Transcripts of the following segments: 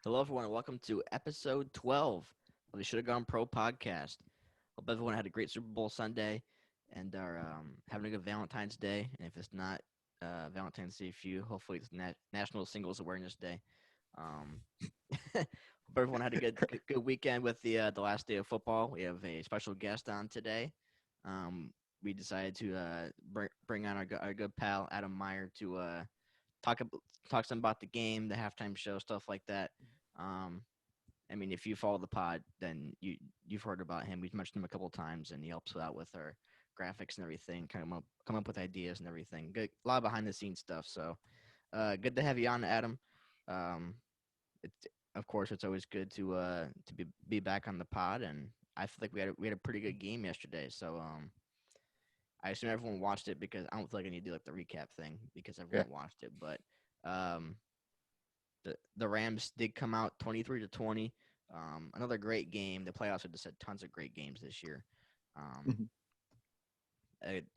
Hello, everyone, and welcome to episode 12 of the Should Have Gone Pro podcast. Hope everyone had a great Super Bowl Sunday and are having a good Valentine's Day. And if it's not Valentine's Day for you, hopefully it's National Singles Awareness Day. Um, hope everyone had a good weekend with the last day of football. We have a special guest on today. We decided to bring on our good pal Adam Meyer to talk talk some about the game, the halftime show, stuff like that. Um, I mean, if you follow the pod, then you've heard about him. We've mentioned him a couple of times, and he helps out with our graphics and everything, come up with ideas and everything. Good, a lot of behind the scenes stuff. So, good to have you on, Adam. Um, of course, it's always good to be back on the pod, and I feel like we had a pretty good game yesterday. So, I assume everyone watched it because I don't feel like I need to do like the recap thing because everyone watched it, but um the Rams did come out 23-20. Another great game. The playoffs have just had tons of great games this year. Mhm.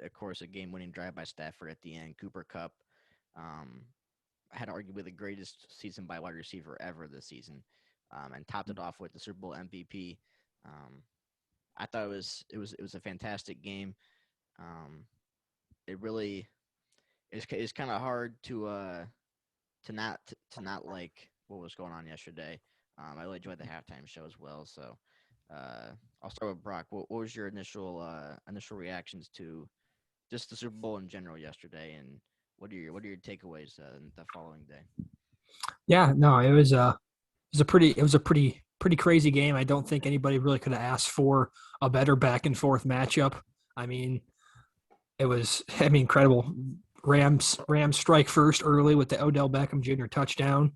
Of course, a game-winning drive by Stafford at the end. Cooper Kupp had arguably the greatest season by wide receiver ever this season, and topped it off with the Super Bowl MVP. I thought it was a fantastic game. Um, it really is kind of hard to not like what was going on yesterday. I really enjoyed the halftime show as well. So I'll start with Brock. What was your initial reactions to just the Super Bowl in general yesterday, and what are your takeaways the following day? Yeah, no, it was a pretty crazy game. I don't think anybody really could have asked for a better back and forth matchup. I mean, incredible. Rams strike first early with the Odell Beckham Jr. touchdown,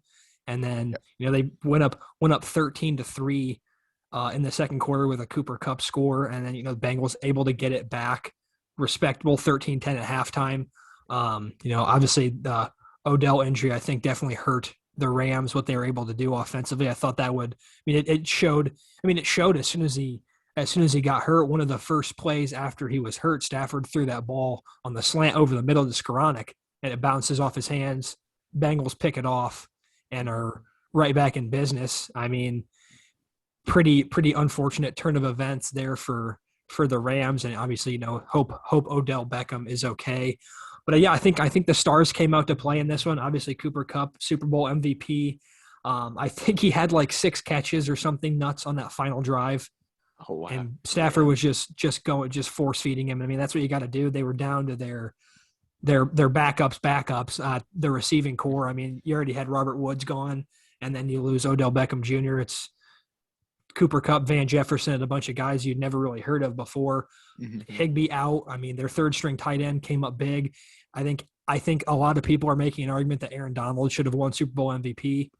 and then they went up 13-3 in the second quarter with a Cooper Kupp score, and then the Bengals able to get it back, respectable 13-10 at halftime. Obviously the Odell injury I think definitely hurt the Rams what they were able to do offensively. I thought that would. I mean, it showed. I mean, it showed as soon as he got hurt. One of the first plays after he was hurt, Stafford threw that ball on the slant over the middle to Skoranek, and it bounces off his hands. Bengals pick it off and are right back in business. I mean, pretty unfortunate turn of events there for the Rams, and obviously hope Odell Beckham is okay. But yeah, I think the stars came out to play in this one. Obviously, Cooper Kupp, Super Bowl MVP. I think he had like 6 catches or something nuts on that final drive, Oh wow! and Stafford was just force feeding him. I mean, that's what you got to do. They were down to their backups, the receiving core. I mean, you already had Robert Woods gone, and then you lose Odell Beckham Jr. It's Cooper Kupp, Van Jefferson, and a bunch of guys you'd never really heard of before. Mm-hmm. Higbee out. I mean, their third string tight end came up big. I think a lot of people are making an argument that Aaron Donald should have won Super Bowl MVP.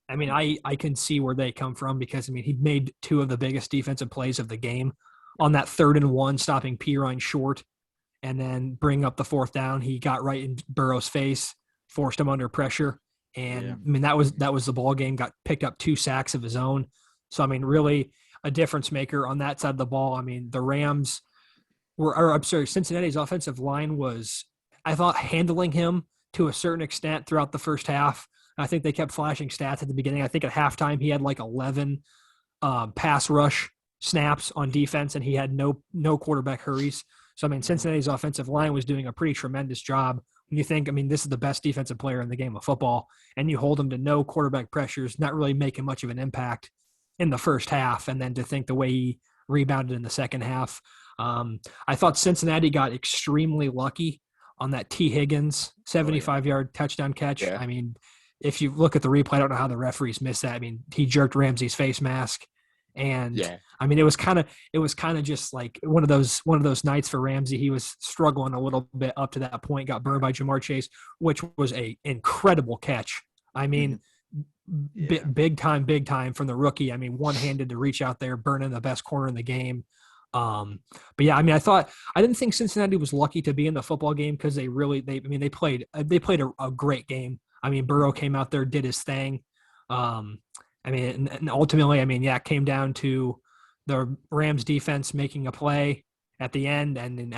I mean, I can see where they come from because I mean he made 2 of the biggest defensive plays of the game on that 3rd and 1, stopping Pirine short, and then bring up the 4th down. He got right in Burrow's face, forced him under pressure, and Yeah. I mean that was the ball game. Got picked up 2 sacks of his own. So I mean, really a difference maker on that side of the ball. I mean, the Rams I'm sorry, Cincinnati's offensive line was, I thought, handling him to a certain extent throughout the first half. I think they kept flashing stats at the beginning. I think at halftime he had like 11 pass rush snaps on defense, and he had no quarterback hurries. So I mean, Cincinnati's offensive line was doing a pretty tremendous job. When you think, I mean, this is the best defensive player in the game of football, and you hold him to no quarterback pressures, not really making much of an impact in the first half, and then to think the way he rebounded in the second half. I thought Cincinnati got extremely lucky on that T. Higgins 75-yard touchdown catch. Yeah. I mean, if you look at the replay, I don't know how the referees missed that. I mean, he jerked Ramsey's face mask, and Yeah. I mean, it was kind of just like one of those nights for Ramsey. He was struggling a little bit up to that point, got burned by Jamar Chase, which was a incredible catch. I mean, Yeah. big time from the rookie. I mean, one-handed to reach out there, burning the best corner in the game. But yeah, I mean, I didn't think Cincinnati was lucky to be in the football game because they played a great game. I mean, Burrow came out there, did his thing. I mean, and ultimately, I mean, yeah, it came down to the Rams defense making a play at the end, and then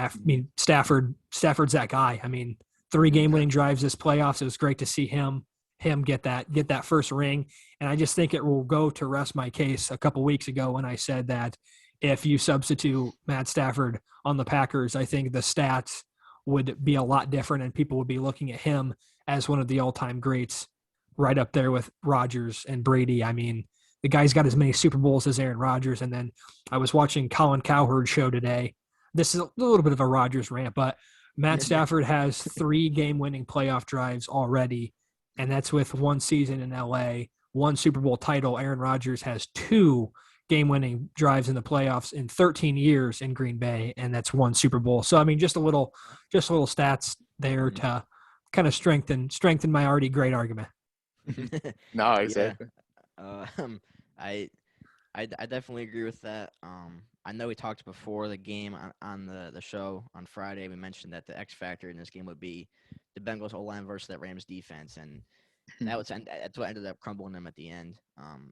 Stafford's that guy. I mean, 3 game-winning drives this playoffs. It was great to see him him get that first ring. And I just think it will go to rest my case a couple weeks ago when I said that if you substitute Matt Stafford on the Packers, I think the stats would be a lot different and people would be looking at him as one of the all-time greats, right up there with Rodgers and Brady. I mean, the guy's got as many Super Bowls as Aaron Rodgers. And then I was watching Colin Cowherd's show today. This is a little bit of a Rodgers rant, but Matt Stafford has 3 game-winning playoff drives already, and that's with 1 season in LA, 1 Super Bowl title. Aaron Rodgers has 2 game-winning drives in the playoffs in 13 years in Green Bay, and that's 1 Super Bowl. So I mean, just a little stats there to kind of strengthen my already great argument. No, exactly. I definitely agree with that. I know we talked before the game on the show on Friday. We mentioned that the X factor in this game would be the Bengals O-line versus that Rams defense, and that's what ended up crumbling them at the end.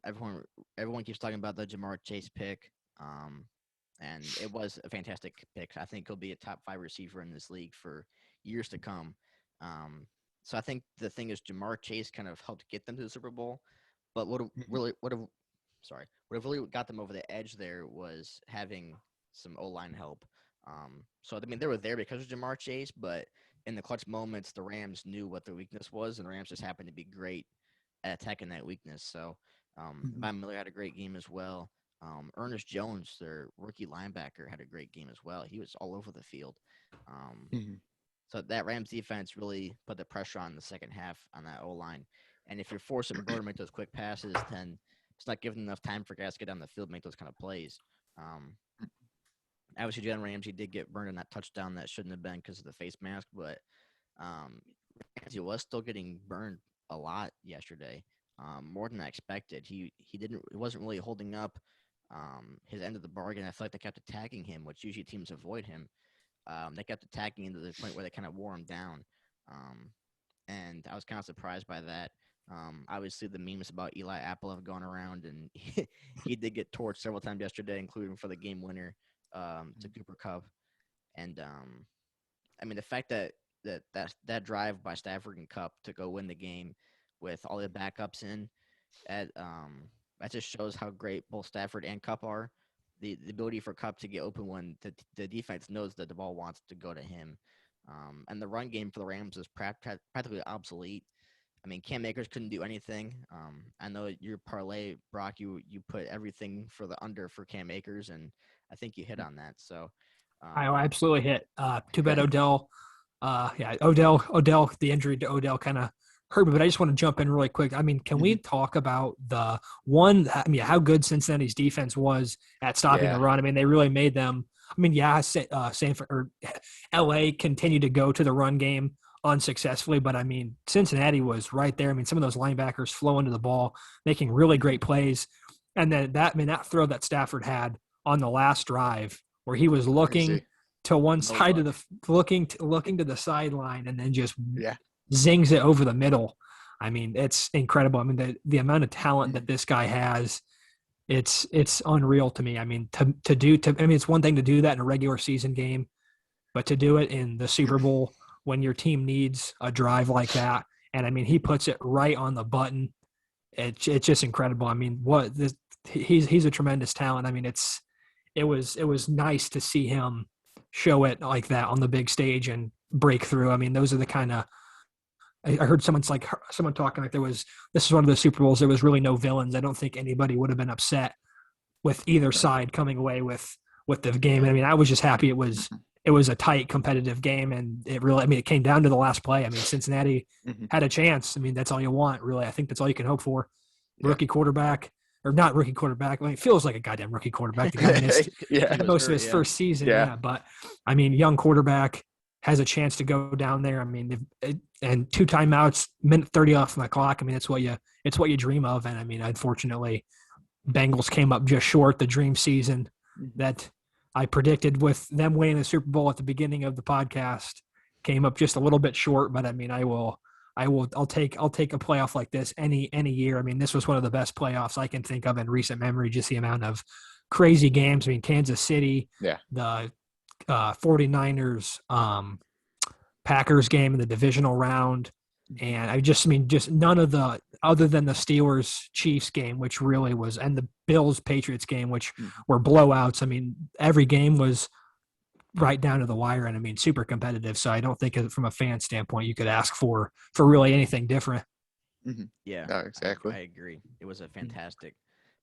Everyone keeps talking about the Jamar Chase pick, and it was a fantastic pick. I think he'll be a top 5 receiver in this league for years to come. So I think the thing is Jamar Chase kind of helped get them to the Super Bowl, but what really got them over the edge there was having some O-line help. So I mean, they were there because of Jamar Chase, but in the clutch moments, the Rams knew what their weakness was, and the Rams just happened to be great at attacking that weakness. So Von Miller had a great game as well. Ernest Jones, their rookie linebacker, had a great game as well. He was all over the field. So that Rams defense really put the pressure on the second half on that O-line. And if you're forcing Burrow to make those quick passes, then it's not giving enough time for guys to get down the field and make those kind of plays. Obviously, Jalen Ramsey did get burned on that touchdown that shouldn't have been because of the face mask, but Ramsey was still getting burned a lot yesterday, more than I expected. He wasn't really holding up his end of the bargain. I feel like they kept attacking him, which usually teams avoid him. They kept attacking him to the point where they kind of wore him down, and I was kind of surprised by that. Obviously, the memes about Eli Apple have gone around, and he did get torched several times yesterday, including for the game winner to Cooper Kupp. And I mean, the fact that drive by Stafford and Kupp to go win the game with all the backups in, that just shows how great both Stafford and Kupp are. The ability for Kupp to get open when the defense knows that the ball wants to go to him. And the run game for the Rams is practically obsolete. I mean, Cam Akers couldn't do anything. I know your parlay, Brock, you put everything for the under for Cam Akers, and I think you hit on that. So I absolutely hit. Too bad Odell. Odell, the injury to Odell kind of hurt me, but I just want to jump in really quick. I mean, can we talk about how good Cincinnati's defense was at stopping the run? I mean, they really made them. I mean, Sanford or LA continued to go to the run game unsuccessfully, but I mean, Cincinnati was right there. I mean, some of those linebackers flowing to the ball, making really great plays. And then that throw that Stafford had on the last drive where he was looking to one side of looking to the sideline and then just zings it over the middle. I mean, it's incredible. I mean, the amount of talent that this guy has, it's unreal to me. I mean, it's one thing to do that in a regular season game, but to do it in the Super Bowl when your team needs a drive like that, and I mean, he puts it right on the button. It's just incredible. I mean, he's a tremendous talent. I mean, it was nice to see him show it like that on the big stage and break through. I mean, those are the kind of, I heard someone talking like this is one of the Super Bowls. There was really no villains. I don't think anybody would have been upset with either side coming away with the game. I mean, I was just happy it was a tight competitive game, and it came down to the last play. I mean, Cincinnati had a chance. I mean, that's all you want, really. I think that's all you can hope for. Rookie quarterback, or not rookie quarterback. I mean, it feels like a goddamn rookie quarterback. The guy missed most of his first season. Yeah. But I mean, young quarterback has a chance to go down there. I mean, and 2 timeouts, minute 30 off the clock. I mean, it's what you dream of. And I mean, unfortunately, Bengals came up just short. The dream season that I predicted with them winning the Super Bowl at the beginning of the podcast came up just a little bit short. But I mean, I'll take a playoff like this any year. I mean, this was one of the best playoffs I can think of in recent memory. Just the amount of crazy games. I mean, Kansas City, the 49ers, Packers game in the divisional round, And just none of the other than the Steelers Chiefs game, which really was, and the Bills Patriots game, which were blowouts. I mean, every game was right down to the wire, and I mean, super competitive. So I don't think from a fan standpoint you could ask for really anything different. Yeah, No, exactly. I agree. It was a fantastic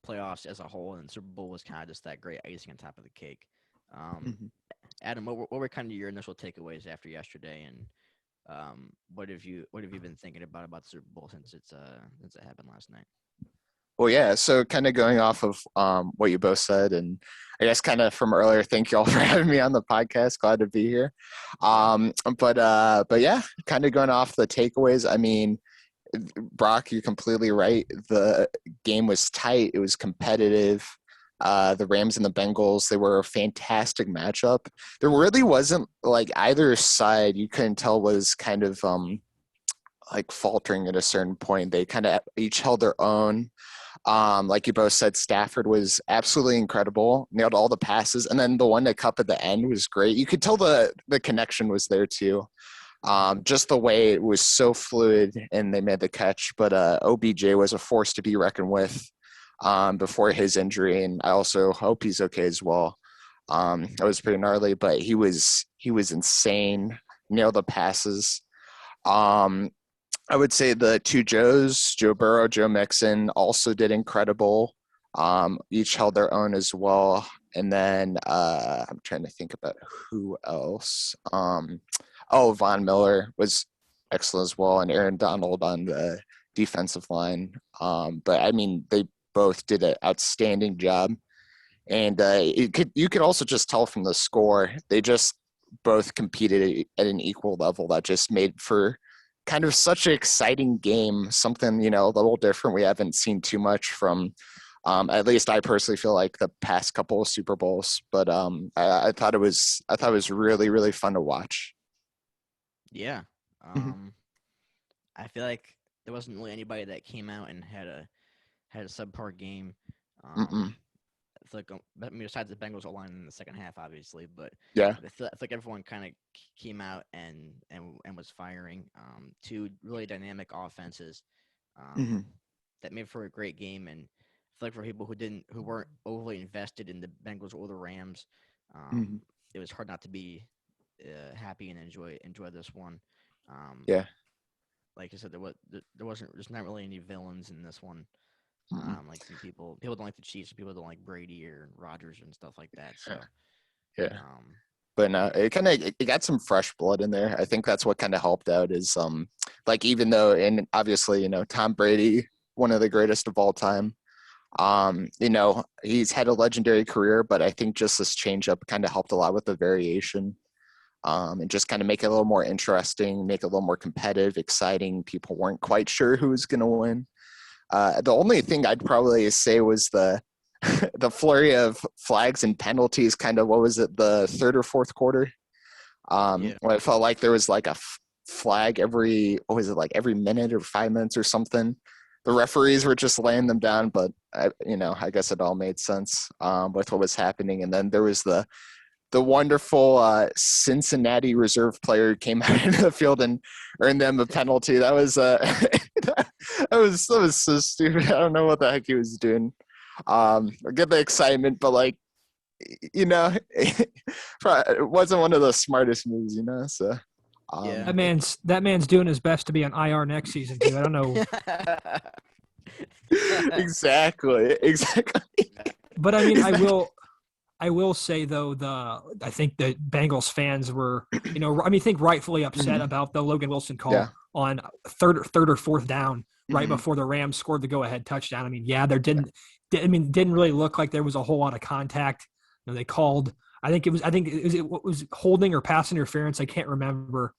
playoffs as a whole, and the Super Bowl was kind of just that great icing on top of the cake. Adam, what were kind of your initial takeaways after yesterday, and what have you been thinking about the Super Bowl since it happened last night? Well, yeah. So kind of going off of what you both said, and I guess kind of from earlier, thank you all for having me on the podcast. Glad to be here. But yeah, kind of going off the takeaways. I mean, Brock, you're completely right. The game was tight. It was competitive. The Rams and the Bengals, they were a fantastic matchup. There really wasn't like either side you couldn't tell was kind of like faltering at a certain point. They kind of each held their own. Like you both said, Stafford was absolutely incredible, nailed all the passes, and then the one that cup at the end was great. You could tell the connection was there too. Just the way it was so fluid and they made the catch. But OBJ was a force to be reckoned with before his injury, and I also hope he's okay as well. That was pretty gnarly, but he was insane, nailed the passes. I would say the two Joes, Joe Burrow, Joe Mixon, also did incredible. Each held their own as well. And then I'm trying to think about who else. Von Miller was excellent as well, and Aaron Donald on the defensive line. But I mean, they both did an outstanding job. And you could also just tell from the score, they just both competed at an equal level. That just made for kind of such an exciting game, something, a little different. We haven't seen too much from, at least I personally feel like the past couple of Super Bowls, but I thought it was really, really fun to watch. Yeah. I feel like there wasn't really anybody that came out and had a subpar game. I feel like, besides the Bengals O-line in the second half, obviously, but yeah, I feel like everyone kind of came out and was firing. Two really dynamic offenses that made for a great game, and I feel like for people who weren't overly invested in the Bengals or the Rams, it was hard not to be happy and enjoy this one. Yeah, like I said, there's not really any villains in this one. Like some people don't like the Chiefs, people don't like Brady or Rodgers and stuff like that. So yeah. But no, it got some fresh blood in there. I think that's what kind of helped out is like even though, and obviously Tom Brady, one of the greatest of all time. He's had a legendary career, but I think just this changeup kind of helped a lot with the variation. And just kind of make it a little more interesting, make it a little more competitive, exciting. People weren't quite sure who was going to win. The only thing I'd probably say was the flurry of flags and penalties. Kind of, what was it, the third or fourth quarter? When I felt like there was like a flag every minute or 5 minutes or something. The referees were just laying them down, but I guess it all made sense with what was happening. And then there was the wonderful Cincinnati reserve player who came out into the field and earned them a penalty. That was that was so stupid. I don't know what the heck he was doing. I get the excitement, but like, it wasn't one of the smartest moves, So that man's doing his best to be on IR next season too. I don't know. Exactly. But I mean, I will say though, I think the Bengals fans were, I think rightfully upset about the Logan Wilson call on third or fourth down right before the Rams scored the go-ahead touchdown. I mean, there didn't really look like there was a whole lot of contact. They called. I think it was holding or pass interference. I can't remember.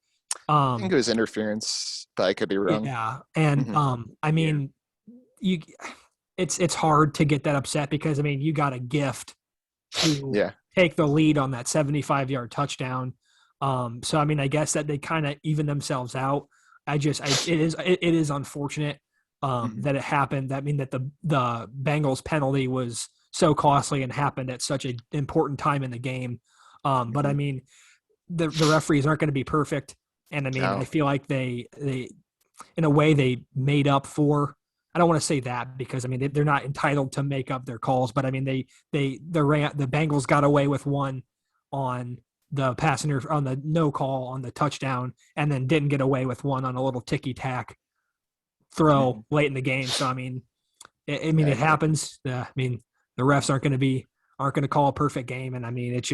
I think it was interference, but I could be wrong. Yeah, and I mean, it's hard to get that upset because I mean you got a gift to take the lead on that 75-yard touchdown. So I mean, I guess that they kind of even themselves out. It is unfortunate that it happened. I mean that the Bengals penalty was so costly and happened at such an important time in the game. But I mean, the referees aren't going to be perfect, and I mean I feel like they in a way they made up for. I don't want to say that because I mean they're not entitled to make up their calls, but I mean the Bengals got away with one on the passenger on the no call on the touchdown, and then didn't get away with one on a little ticky tack throw late in the game. So I mean, it happens. I mean, the refs aren't going to call a perfect game, and I mean, it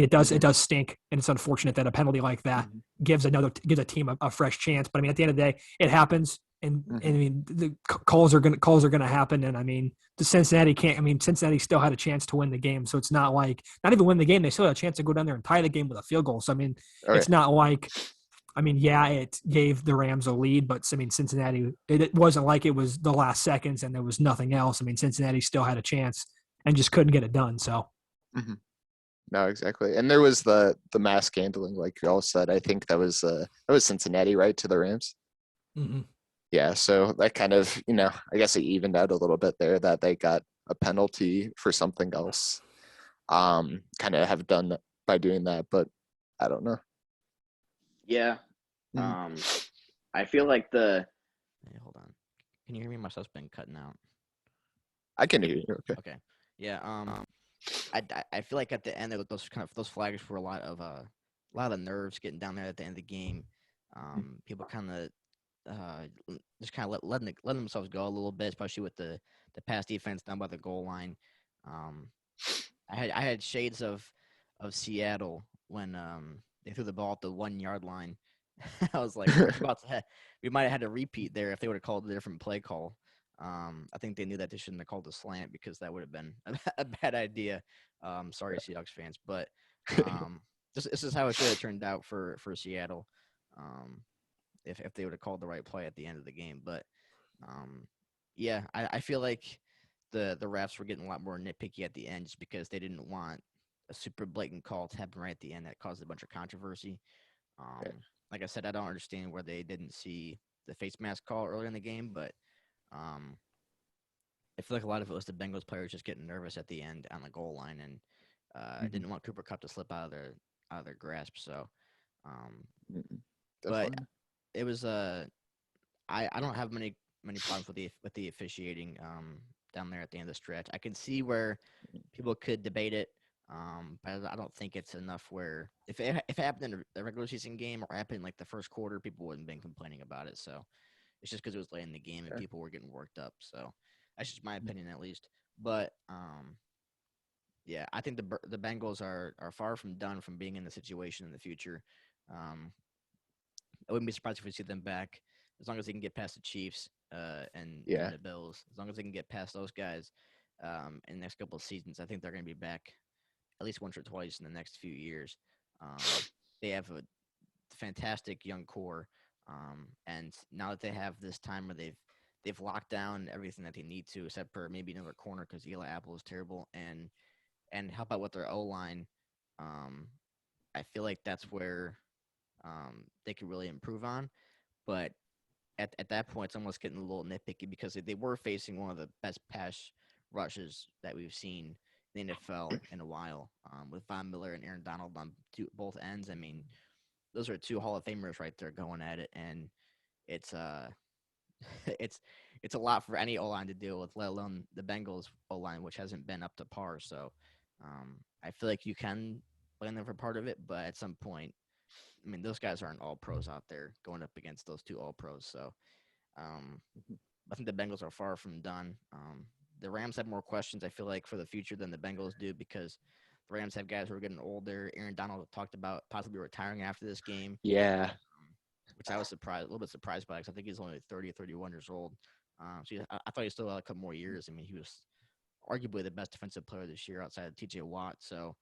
does stink, and it's unfortunate that a penalty like that gives a team a fresh chance. But I mean, at the end of the day, it happens, and I mean, the calls are gonna happen, and I mean, Cincinnati still had a chance to win the game, so it's not like not even win the game, they still had a chance to go down there and tie the game with a field goal. So I mean, it's not like. I mean, yeah, it gave the Rams a lead, but I mean, Cincinnati, it wasn't like it was the last seconds and there was nothing else. I mean, Cincinnati still had a chance and just couldn't get it done. So, no, exactly. And there was the mass handling, like you all said. I think that was Cincinnati, right, to the Rams. Yeah, so that kind of, I guess it evened out a little bit there that they got a penalty for something else. Kind of have done by doing that, but I don't know. Yeah. I feel like hold on. Can you hear me? My stuff's been cutting out. I can hear you. Okay. Yeah. I feel like at the end of those flags were a lot of the nerves getting down there at the end of the game. People kind of just kind of letting themselves go a little bit, especially with the pass defense down by the goal line. I had shades of Seattle when they threw the ball at the 1 yard line. I was like, we might have had a repeat there if they would have called a different play call. I think they knew that they shouldn't have called a slant because that would have been a bad idea. Sorry, Seahawks fans, but this is how it should have turned out for Seattle. If they would have called the right play at the end of the game, but yeah, I feel like the refs were getting a lot more nitpicky at the end just because they didn't want a super blatant call to happen right at the end that caused a bunch of controversy. Like I said, I don't understand where they didn't see the face mask call earlier in the game, but I feel like a lot of it was the Bengals players just getting nervous at the end on the goal line and didn't want Cooper Kupp to slip out of their grasp. So, but it was I don't have many problems with the officiating down there at the end of the stretch. I can see where people could debate it. But I don't think it's enough where if it happened in a regular season game or happened like the first quarter, people wouldn't have been complaining about it. So it's just because it was late in the game and people were getting worked up. So that's just my opinion at least. But yeah, I think the Bengals are far from done from being in the situation in the future. I wouldn't be surprised if we see them back as long as they can get past the Chiefs and the Bills. As long as they can get past those guys in the next couple of seasons, I think they're going to be back at least once or twice in the next few years. They have a fantastic young core, and now that they have this time where they've locked down everything that they need to, except for maybe another corner because Eli Apple is terrible, and help out with their O line. I feel like that's where they could really improve on, but at that point, it's almost getting a little nitpicky because they were facing one of the best pass rushes that we've seen in the NFL in a while, with Von Miller and Aaron Donald on both ends. I mean, those are two Hall of Famers right there going at it, and it's it's a lot for any O-line to deal with, let alone the Bengals O-line, which hasn't been up to par. So I feel like you can blame them for part of it, but at some point, I mean, those guys aren't all pros out there going up against those two all pros. So I think the Bengals are far from done. The Rams have more questions, I feel like, for the future than the Bengals do because the Rams have guys who are getting older. Aaron Donald talked about possibly retiring after this game. Yeah. Which I was a little bit surprised by because I think he's only 30 or 31 years old. So I thought he still had a couple more years. I mean, he was arguably the best defensive player this year outside of T.J. Watt. So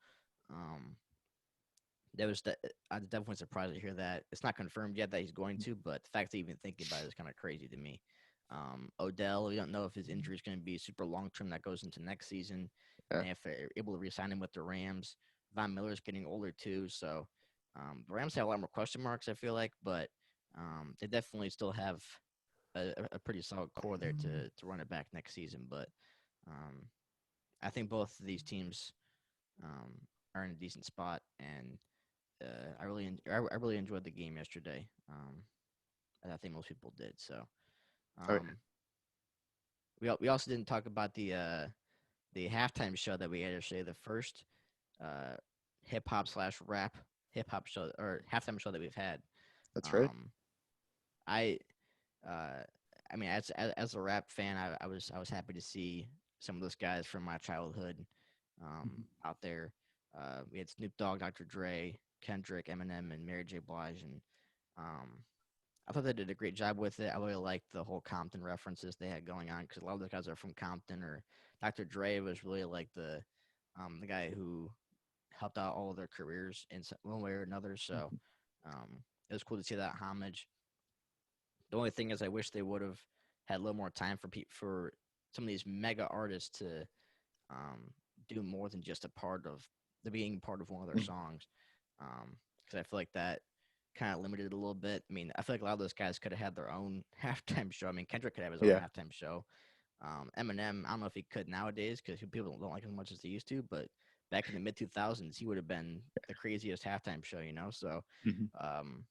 I was definitely surprised to hear that. It's not confirmed yet that he's going to, but the fact that even thinking about it is kind of crazy to me. Odell, we don't know if his injury is going to be super long-term that goes into next season. Yeah. And if they're able to re-sign him with the Rams. Von Miller's getting older too, so the Rams have a lot more question marks, I feel like, but they definitely still have a pretty solid core there to run it back next season. But I think both of these teams are in a decent spot, and I really enjoyed the game yesterday. as I think most people did. So, Okay. we also didn't talk about the halftime show that we had yesterday, the first uh, hip hop slash rap hip hop show or halftime show that we've had. That's right. Um, I uh, I mean, as a rap fan, I was happy to see some of those guys from my childhood out there. We had Snoop Dogg, Dr. Dre, Kendrick, Eminem, and Mary J. Blige, and um, I thought they did a great job with it. I really liked the whole Compton references they had going on because a lot of those guys are from Compton. Or Dr. Dre was really like the guy who helped out all of their careers in one way or another. So it was cool to see that homage. The only thing is, I wish they would have had a little more time for some of these mega artists to do more than just a part of the being part of one of their songs. Because I feel like that kind of limited it a little bit. I mean, I feel like a lot of those guys could have had their own halftime show. I mean, Kendrick could have his own Yeah. halftime show. Eminem, I don't know if he could nowadays because people don't like him as much as they used to, but back in the mid 2000s, he would have been the craziest halftime show, you know? So, Mhm.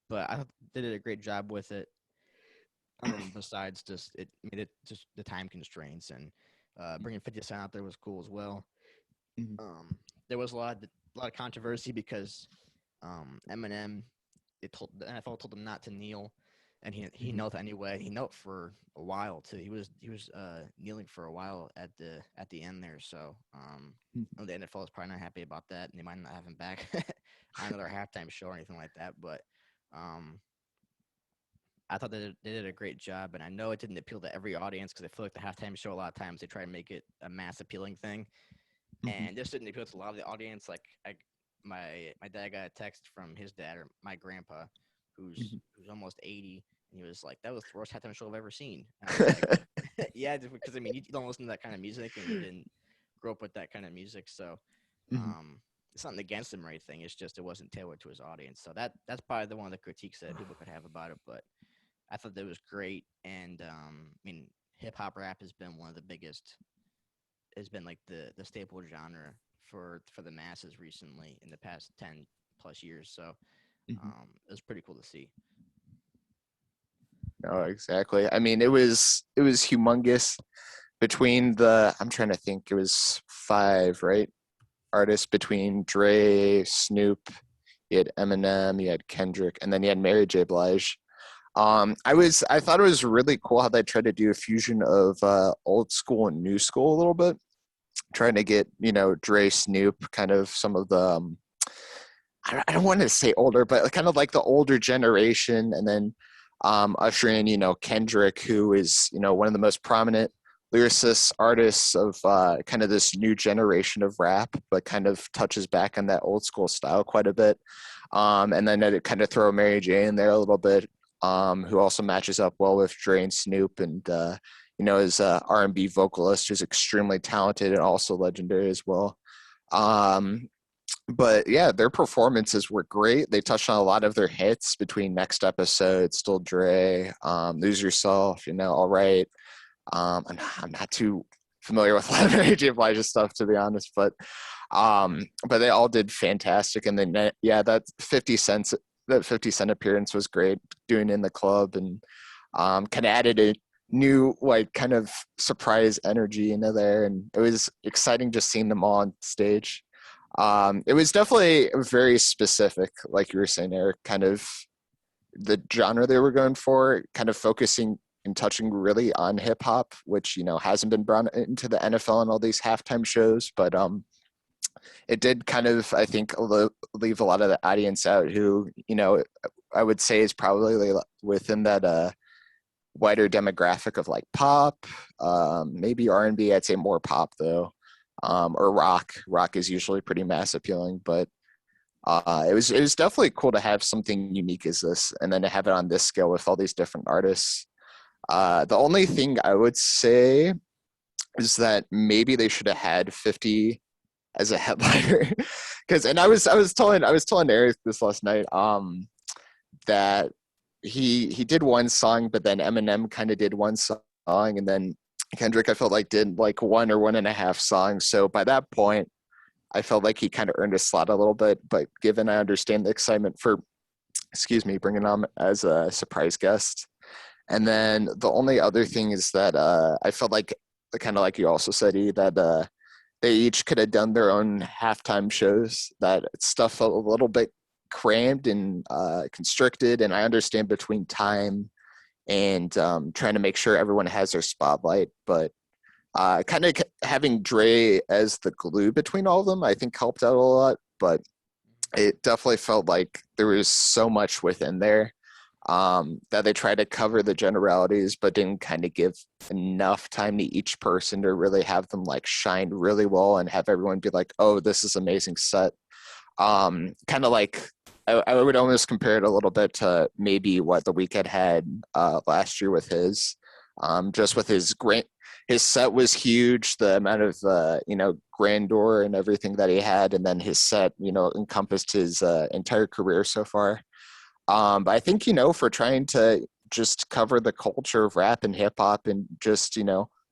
but I thought they did a great job with it. Besides just it made it just the time constraints and bringing 50 Cent out there was cool as well. Mhm. There was a lot of controversy because Eminem, the NFL told him not to kneel, and he knelt anyway. He knelt for a while too. He was kneeling for a while at the end there. So the NFL is probably not happy about that, and they might not have him back on another halftime show or anything like that. But I thought they did a great job, and I know it didn't appeal to every audience because I feel like the halftime show a lot of times they try to make it a mass appealing thing, and this didn't appeal to a lot of the audience. Like my dad got a text from his dad or my grandpa, who's almost 80, and he was like, "That was the worst halftime show I've ever seen." And I was like, "Yeah," because I mean you don't listen to that kind of music, and you didn't grow up with that kind of music, so it's nothing against him or anything. It's just it wasn't tailored to his audience. So that's probably the one of the critiques that people could have about it, but. I thought that was great, and I mean, hip hop rap has been one of the biggest. Has been like the staple genre for the masses recently in the past 10+ years. So it was pretty cool to see. No, exactly. I mean, it was humongous between I'm trying to think, it was 5, right? Artists between Dre, Snoop, you had Eminem, you had Kendrick, and then you had Mary J. Blige. I thought it was really cool how they tried to do a fusion of old school and new school a little bit, trying to get Dre, Snoop, kind of some of the I don't want to say older, but kind of like the older generation, and then usher in Kendrick, who is one of the most prominent lyricists, artists of kind of this new generation of rap, but kind of touches back on that old school style quite a bit. And then it kind of throw Mary J in there a little bit. Who also matches up well with Dre and Snoop, and is R&B vocalist who's extremely talented and also legendary as well. But yeah, their performances were great. They touched on a lot of their hits between Next Episode, Still Dre, Lose Yourself, All Right. I'm not too familiar with a lot of Mary J. Blige's stuff, to be honest, but they all did fantastic. And then that 50 Cent appearance was great, doing In the Club, and kind of added a new kind of surprise energy into there, and it was exciting just seeing them all on stage. It was definitely very specific, like you were saying, Eric, kind of the genre they were going for, kind of focusing and touching really on hip hop, which hasn't been brought into the NFL and all these halftime shows, but it did kind of, I think, leave a lot of the audience out who, I would say is probably within that wider demographic of like pop, maybe R&B. I'd say more pop though, or rock. Rock is usually pretty mass appealing, but it was definitely cool to have something unique as this, and then to have it on this scale with all these different artists. The only thing I would say is that maybe they should have had 50 as a headliner, and I was telling Eric this last night, that he did one song, but then Eminem kind of did one song, and then Kendrick I felt like did like 1 or 1.5 songs. So by that point, I felt like he kind of earned a slot a little bit. But given I understand the excitement for bringing him as a surprise guest. And then the only other thing is that I felt like, kind of like you also said, E, that they each could have done their own halftime shows. That stuff felt a little bit crammed and constricted. And I understand between time and trying to make sure everyone has their spotlight, but kind of having Dre as the glue between all of them, I think helped out a lot. But it definitely felt like there was so much within there that they tried to cover the generalities, but didn't kind of give enough time to each person to really have them like shine really well and have everyone be like, "Oh, this is amazing set." Kind of like I would almost compare it a little bit to maybe what the Weeknd had last year with his, just with his great. His set was huge. The amount of grandeur and everything that he had, and then his set encompassed his entire career so far. But I think for trying to just cover the culture of rap and hip hop and just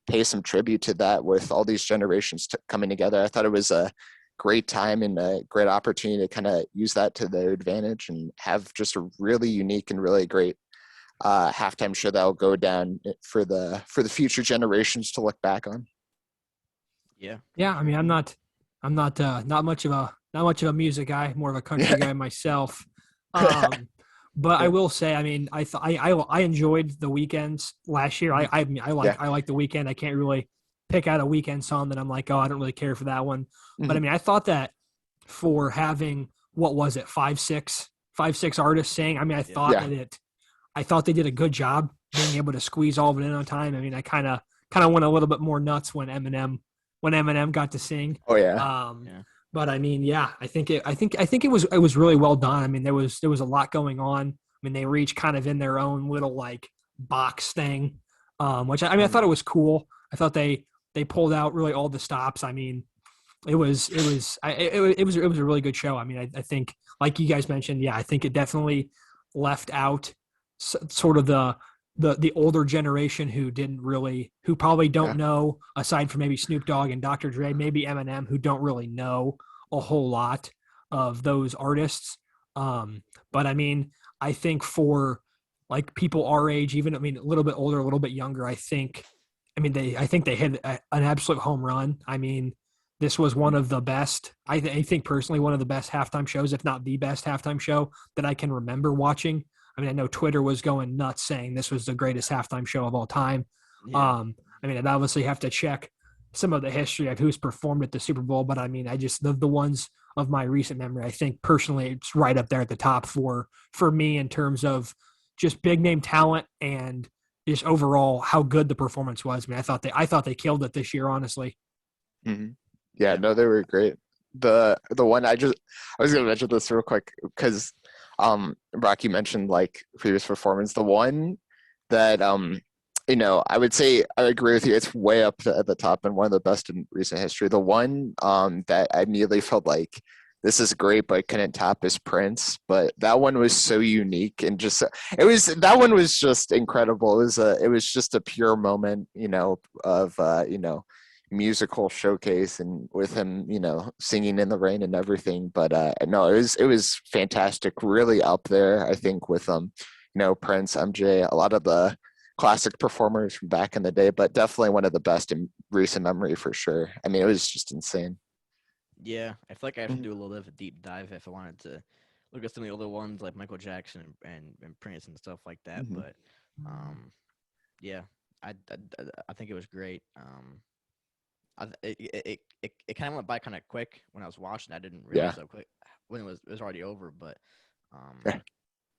pay some tribute to that with all these generations coming together, I thought it was a great time and a great opportunity to kind of use that to their advantage and have just a really unique and really great halftime show that will go down for the future generations to look back on. Yeah. Yeah, I mean, not much of a music guy, more of a country guy myself. But I will say, I mean, I enjoyed the weekends last year. I like the weekend. I can't really pick out a weekend song that I'm like, oh, I don't really care for that one. Mm-hmm. But I mean, I thought that for having what was it, five, six artists sing. I mean, I thought they did a good job being able to squeeze all of it in on time. I mean, I kind of went a little bit more nuts when Eminem got to sing. Oh yeah. But I mean, yeah, I think it was really well done. I mean, there was a lot going on. I mean, they were each kind of in their own little like box thing, which I thought it was cool. I thought they pulled out really all the stops. I mean, it was a really good show. I mean, I think like you guys mentioned, yeah, I think it definitely left out sort of the older generation who probably don't know, aside from maybe Snoop Dogg and Dr. Dre, maybe Eminem, who don't really know a whole lot of those artists. But I mean, I think for like people our age, even, I mean, a little bit older, a little bit younger, I think they hit an absolute home run. I mean, this was one of the best, I think personally, one of the best halftime shows, if not the best halftime show that I can remember watching. I mean, I know Twitter was going nuts saying this was the greatest halftime show of all time. Yeah. I mean, I'd obviously have to check some of the history of who's performed at the Super Bowl, but I mean, I just the ones of my recent memory, I think personally it's right up there at the top for me in terms of just big name talent and just overall how good the performance was. I mean, I thought they killed it this year, honestly. Mm-hmm. Yeah, no, they were great. The one I was gonna mention this real quick because Rocky mentioned like previous performance. The one that I would say I agree with you. It's way up at the top and one of the best in recent history. The one that I immediately felt like this is great, but couldn't top is Prince. But that one was so unique and just that one was just incredible. It was just a pure moment, of musical showcase and with him, singing in the rain and everything. But no, it was fantastic, really up there, I think, with Prince, MJ, a lot of the classic performers from back in the day, but definitely one of the best in recent memory for sure. I mean, it was just insane. Yeah, I feel like I have to do a little bit of a deep dive if I wanted to look at some of the older ones like Michael Jackson and Prince and stuff like that. Mm-hmm. But yeah, I think it was great. It kind of went by kind of quick when I was watching. I didn't realize how quick when it was already over. But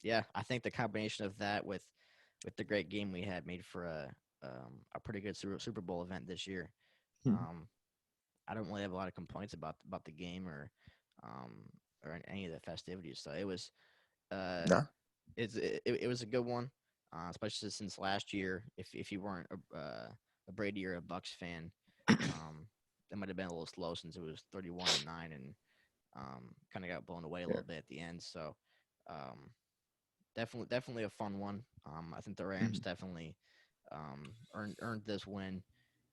yeah, I think the combination of that with the great game we had made for a pretty good Super Bowl event this year. I don't really have a lot of complaints about the game or any of the festivities. So it was No. it was a good one, especially since last year. If you weren't a Brady or a Bucks fan, that might have been a little slow since it was 31-9 and kind of got blown away a little bit at the end. So definitely a fun one. I think the Rams definitely earned this win.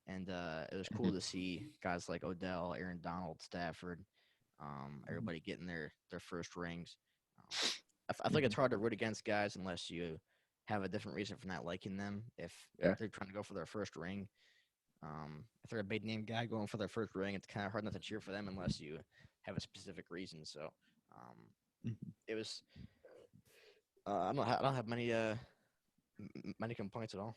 And it was cool to see guys like Odell, Aaron Donald, Stafford, everybody getting their first rings. I feel like it's hard to root against guys unless you have a different reason for not liking them. If Yeah. they're trying to go for their first ring, if they're a big name guy going for their first ring, it's kind of hard not to cheer for them unless you have a specific reason. So it was. I don't have many complaints at all.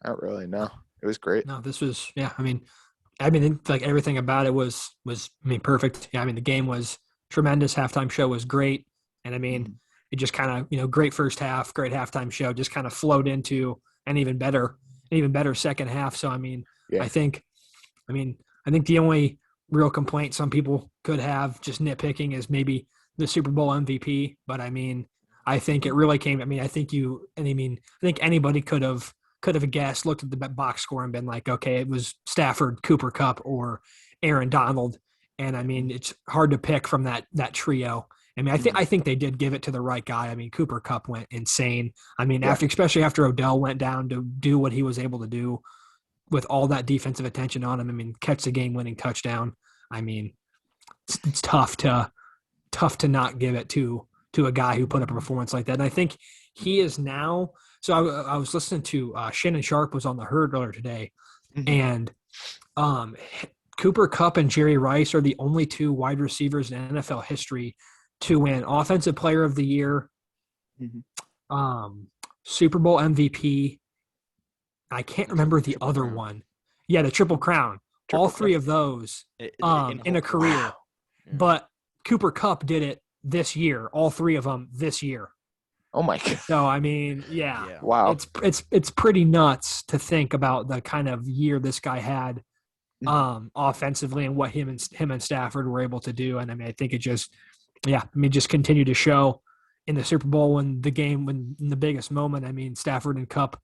Not really. No, it was great. No, this was like everything about it was perfect. Yeah, I mean the game was tremendous. Halftime show was great, and I mean it just kind of great first half, great halftime show, just kind of flowed into an even better second half. So I mean, Yeah. I think the only real complaint some people could have, just nitpicking, is maybe the Super Bowl MVP. But I mean, I think it really came. I mean, I think anybody could have guessed, looked at the box score and been like, okay, it was Stafford, Cooper Kupp, or Aaron Donald. And I mean, it's hard to pick from that trio. I mean, I think they did give it to the right guy. I mean, Cooper Kupp went insane. I mean, especially after Odell went down to do what he was able to do with all that defensive attention on him. I mean, catch the game-winning touchdown. I mean, it's tough to not give it to a guy who put up a performance like that. And I think he is now. So I was listening to Shannon Sharp was on the Herd earlier today, and Cooper Kupp and Jerry Rice are the only two wide receivers in NFL history to win Offensive Player of the Year, Super Bowl MVP. I can't remember the other one. Yeah, the Triple Crown. All three of those in a career. Wow. Yeah. But Cooper Kupp did it this year. All three of them this year. Oh my God. So I mean, yeah. Wow. It's pretty nuts to think about the kind of year this guy had offensively and what him and Stafford were able to do. And I mean, I think it just continued to show in the Super Bowl when in the biggest moment. I mean, Stafford and Kupp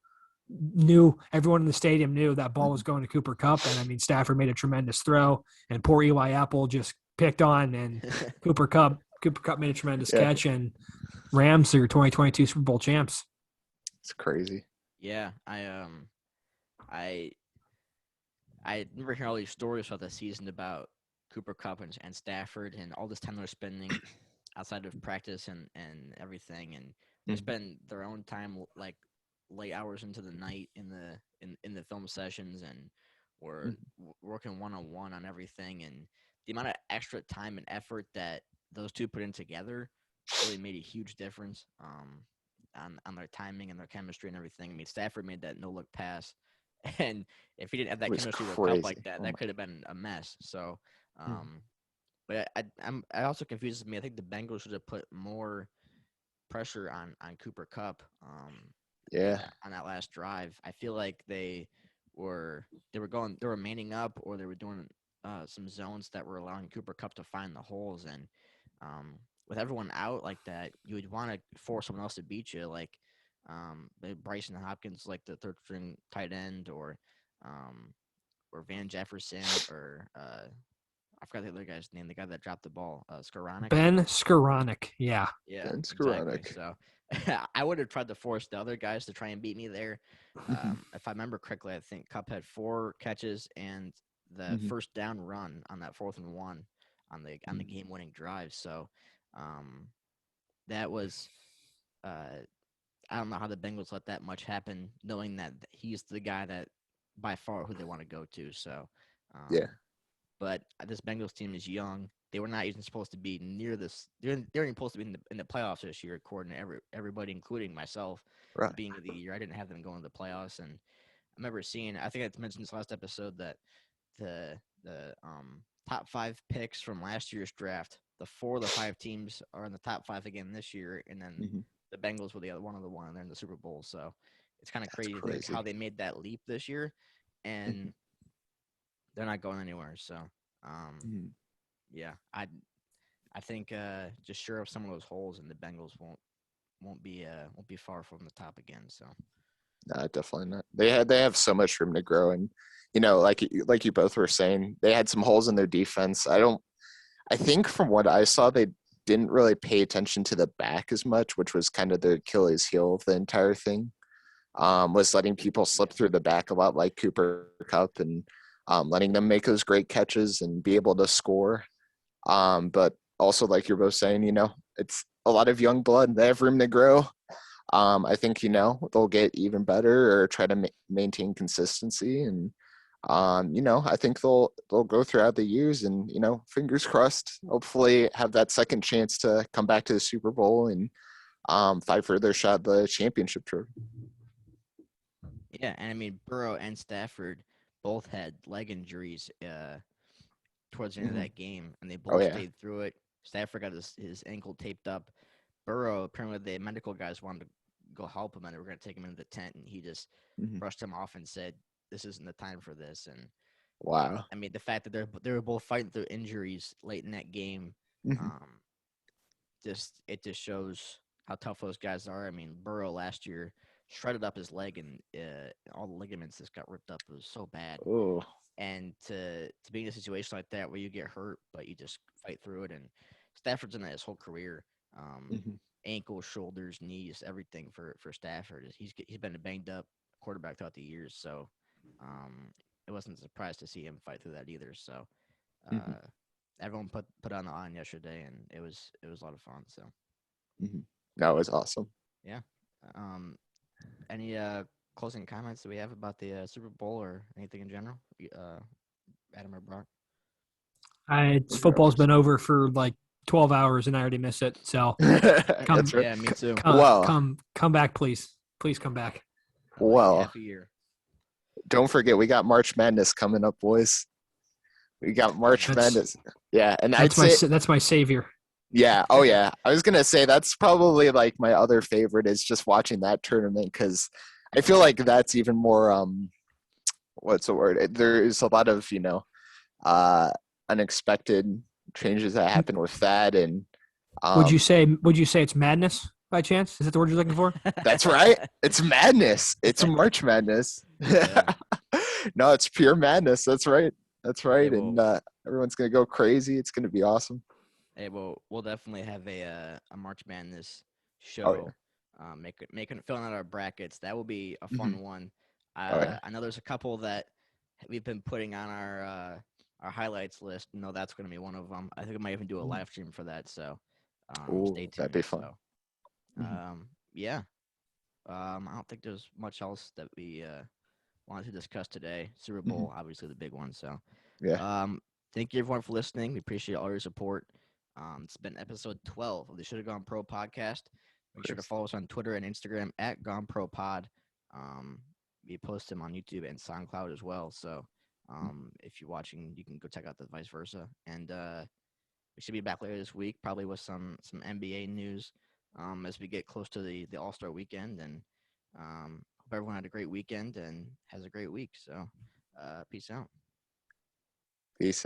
everyone in the stadium knew that ball was going to Cooper Kupp, and I mean, Stafford made a tremendous throw, and poor Eli Apple just picked on, and Cooper Kupp made a tremendous catch, and Rams are 2022 Super Bowl champs. It's crazy. Yeah, I remember hearing all these stories throughout the season about Cooper Kupp and Stafford and all this time they're spending outside of practice and everything, and they spend their own time like late hours into the night in the film sessions, and we're working one-on-one on everything, and the amount of extra time and effort that those two put in together really made a huge difference on their timing and their chemistry and everything. I mean, Stafford made that no-look pass, and if he didn't have that chemistry with Kupp like that, that could have been a mess. So, but I also confuses me. I think the Bengals should have put more pressure on Cooper Kupp. On that last drive, I feel like they were manning up, or they were doing some zones that were allowing Cooper Kupp to find the holes. And with everyone out like that, you would want to force someone else to beat you, like Bryson Hopkins, like the third string tight end, or Van Jefferson, or I forgot the other guy's name, the guy that dropped the ball, Skoranek. Ben Skoranek, yeah. Ben Skoranek. Exactly. So I would have tried to force the other guys to try and beat me there. If I remember correctly, I think Kupp had 4 catches and the first down run on that 4th and 1 on the game-winning drive. So that was I don't know how the Bengals let that much happen, knowing that he's the guy that by far who they want to go to. So but this Bengals team is young. They were not even supposed to be near this. They weren't even supposed to be in the playoffs this year, according to everybody, including myself. At the beginning of the year, I didn't have them going to the playoffs, and I remember seeing. I think I mentioned this last episode that the top 5 picks from last year's draft, the 4 of the 5 teams are in the top 5 again this year, and then the Bengals were the other one of the one, and they're in the Super Bowl. So it's kind of crazy to think how they made that leap this year, and they're not going anywhere. So. Yeah, I think just sure of some of those holes, and the Bengals won't be far from the top again. So, no, definitely not. They have so much room to grow, and like you both were saying, they had some holes in their defense. I think from what I saw, they didn't really pay attention to the back as much, which was kind of the Achilles heel of the entire thing. Was letting people slip through the back a lot, like Cooper Kupp, and letting them make those great catches and be able to score. But also, like you're both saying, it's a lot of young blood. They have room to grow. I think they'll get even better or try to maintain consistency, and I think they'll go throughout the years, and fingers crossed, hopefully have that second chance to come back to the Super Bowl and fight for their shot at the championship trophy. Yeah, and I mean Burrow and Stafford both had leg injuries towards the end of that game, and they both stayed through it. Stafford got his ankle taped up. Burrow, apparently the medical guys wanted to go help him, and they were going to take him into the tent, and he just brushed him off and said, "This isn't the time for this." And wow, I mean, the fact that they were both fighting through injuries late in that game, it just shows how tough those guys are. I mean, Burrow last year shredded up his leg, and all the ligaments just got ripped up. It was so bad. oh, And to be in a situation like that where you get hurt, but you just fight through it. And Stafford's in that his whole career, ankles, shoulders, knees, everything for Stafford. He's been a banged up quarterback throughout the years, so it wasn't a surprise to see him fight through that either. So everyone put on the line yesterday, and it was a lot of fun. So that was awesome. Yeah. Any closing comments that we have about the Super Bowl or anything in general? Adam or Brock? Football's been over for like 12 hours, and I already miss it. So That's right. Yeah, me too. Come back, please. Please come back. Well, half a year. Don't forget, we got March Madness coming up, boys. We got March Madness. Yeah, and that's my savior. Yeah. Oh, yeah. I was gonna say that's probably like my other favorite is just watching that tournament, because I feel like that's even more. What's the word? There is a lot of unexpected changes that happen with that, and would you say it's madness by chance? Is that the word you're looking for? That's right. It's madness. It's March Madness. Yeah. No, it's pure madness. That's right. Yeah, And everyone's gonna go crazy. It's gonna be awesome. Hey, well, we'll definitely have a March Madness show. Oh, yeah. Making filling out our brackets. That will be a fun one. Yeah. I know there's a couple that we've been putting on our highlights list. No, that's going to be one of them. I think I might even do a live stream for that. So stay tuned. That'd be fun. So, yeah. I don't think there's much else that we wanted to discuss today. Super Bowl, obviously the big one. So yeah. Thank you everyone for listening. We appreciate all your support. It's been episode 12 of the Should Have Gone Pro podcast. Make sure to follow us on Twitter and Instagram at Gone Pro Pod. We post them on YouTube and SoundCloud as well. So if you're watching, you can go check out the vice versa. And we should be back later this week, probably with some NBA news as we get close to the All-Star weekend. And hope everyone had a great weekend and has a great week. So peace out. Peace out.